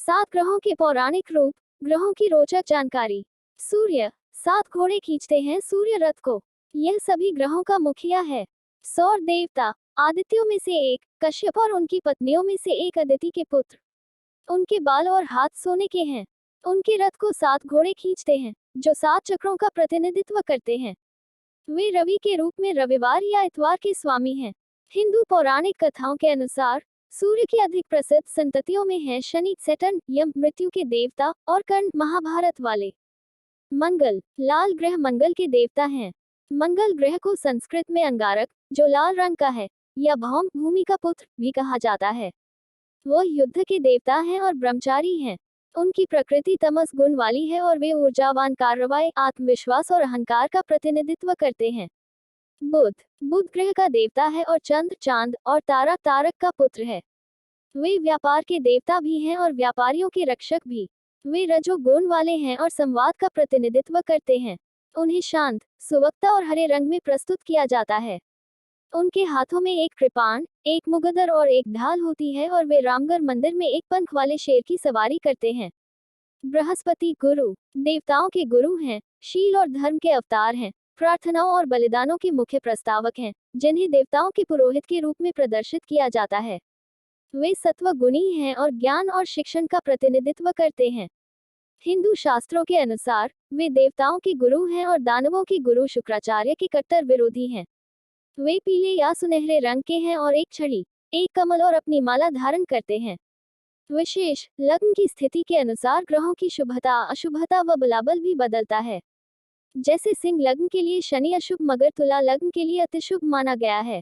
7 ग्रहों के पौराणिक रूप, ग्रहों की रोचक जानकारी। सूर्य, 7 घोड़े खींचते हैं सूर्य रथ को। यह सभी ग्रहों का मुखिया है। सौर देवता, आदित्यों में से एक, कश्यप और उनकी पत्नियों में से एक अदिति के पुत्र। उनके बाल और हाथ सोने के हैं। उनके रथ को 7 घोड़े खींचते हैं, जो 7 चक्रों का प्रतिनिधित्व करते हैं। वे रवि के रूप में रविवार या इतवार के स्वामी हैं। हिंदू पौराणिक कथाओं के अनुसार सूर्य की अधिक प्रसिद्ध संततियों में हैं शनि, सैटर्न, यम मृत्यु के देवता, और कर्ण महाभारत वाले। मंगल, लाल ग्रह मंगल के देवता हैं। मंगल ग्रह को संस्कृत में अंगारक, जो लाल रंग का है, या भौम, भूमि का पुत्र भी कहा जाता है। वह युद्ध के देवता हैं और ब्रह्मचारी हैं। उनकी प्रकृति तमस गुण वाली है और वे ऊर्जावान, कार्रवाई, आत्मविश्वास और अहंकार का प्रतिनिधित्व करते हैं। बुध, बुध ग्रह का देवता है और चंद्र, चांद, और तारा, तारक का पुत्र है। वे व्यापार के देवता भी हैं और व्यापारियों के रक्षक भी। वे रजो गुण वाले हैं और संवाद का प्रतिनिधित्व करते हैं। उन्हें शांत, सुवक्ता और हरे रंग में प्रस्तुत किया जाता है। उनके हाथों में एक कृपाण, एक मुगदर और एक ढाल होती है और वे रामगढ़ मंदिर में एक पंख वाले शेर की सवारी करते हैं। बृहस्पति, गुरु, देवताओं के गुरु हैं, शील और धर्म के अवतार हैं, प्रार्थनाओं और बलिदानों के मुख्य प्रस्तावक हैं, जिन्हें देवताओं के पुरोहित के रूप में प्रदर्शित किया जाता है। वे सत्व गुणी हैं और ज्ञान और शिक्षण का प्रतिनिधित्व करते हैं। हिंदू शास्त्रों के अनुसार वे देवताओं के गुरु हैं और दानवों के गुरु शुक्राचार्य के कट्टर विरोधी हैं। वे पीले या सुनहरे रंग के हैं और एक छड़ी, एक कमल और अपनी माला धारण करते हैं। विशेष, लग्न की स्थिति के अनुसार ग्रहों की शुभता, अशुभता व बलाबल भी बदलता है। जैसे सिंह लग्न के लिए शनि अशुभ, मगर तुला लग्न के लिए अतिशुभ माना गया है।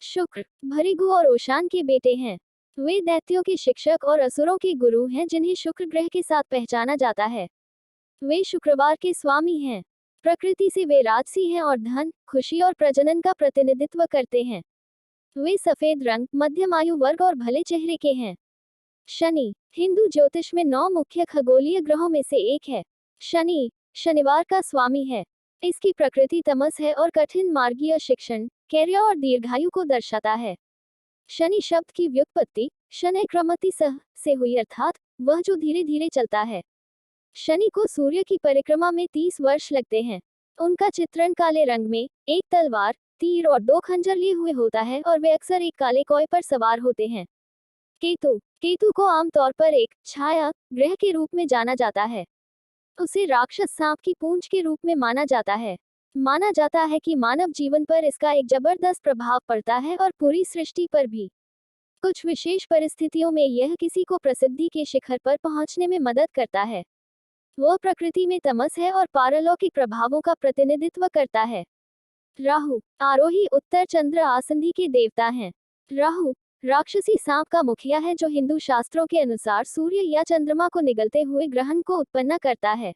शुक्र, भृगु और ओशान के बेटे हैं। वे दैत्यों के शिक्षक और असुरों के गुरु हैं, जिन्हें शुक्र ग्रह के साथ पहचाना जाता है। वे शुक्रवार के स्वामी हैं। प्रकृति से वे राजसी हैं और धन, खुशी और प्रजनन का प्रतिनिधित्व करते हैं। वे सफेद रंग, मध्यम आयु वर्ग और भले चेहरे के हैं। शनि, हिंदू ज्योतिष में 9 मुख्य खगोलीय ग्रहों में से एक है। शनि शनिवार का स्वामी है। इसकी प्रकृति तमस है और कठिन मार्गीय शिक्षण, कैर्य और दीर्घायु को दर्शाता है। शनि शब्द की व्युत्पत्ति शनै क्रमति सह से हुई, अर्थात वह जो धीरे धीरे चलता है। शनि को सूर्य की परिक्रमा में 30 वर्ष लगते हैं। उनका चित्रण काले रंग में एक तलवार, तीर और 2 खंजर लिए हुए होता है और वे अक्सर एक काले कौए पर सवार होते हैं। केतु, केतु को आमतौर पर एक छाया ग्रह के रूप में जाना जाता है। उसे राक्षस सांप की पूंछ के रूप में माना जाता है। माना जाता है कि मानव जीवन पर इसका एक जबरदस्त प्रभाव पड़ता है और पूरी सृष्टि पर भी। कुछ विशेष परिस्थितियों में यह किसी को प्रसिद्धि के शिखर पर पहुंचने में मदद करता है। वह प्रकृति में तमस है और पारलौकिक प्रभावों का प्रतिनिधित्व करता है। राहु, आरोही, उत्तर चंद्र आसंधी के देवता हैं। राहु राक्षसी सांप का मुखिया है, जो हिंदू शास्त्रों के अनुसार सूर्य या चंद्रमा को निगलते हुए ग्रहण को उत्पन्न करता है।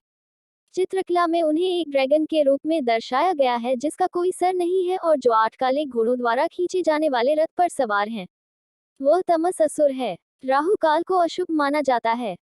चित्रकला में उन्हें एक ड्रैगन के रूप में दर्शाया गया है, जिसका कोई सर नहीं है और जो 8 काले घोड़ों द्वारा खींचे जाने वाले रथ पर सवार हैं। वह तमस असुर है। राहु काल को अशुभ माना जाता है।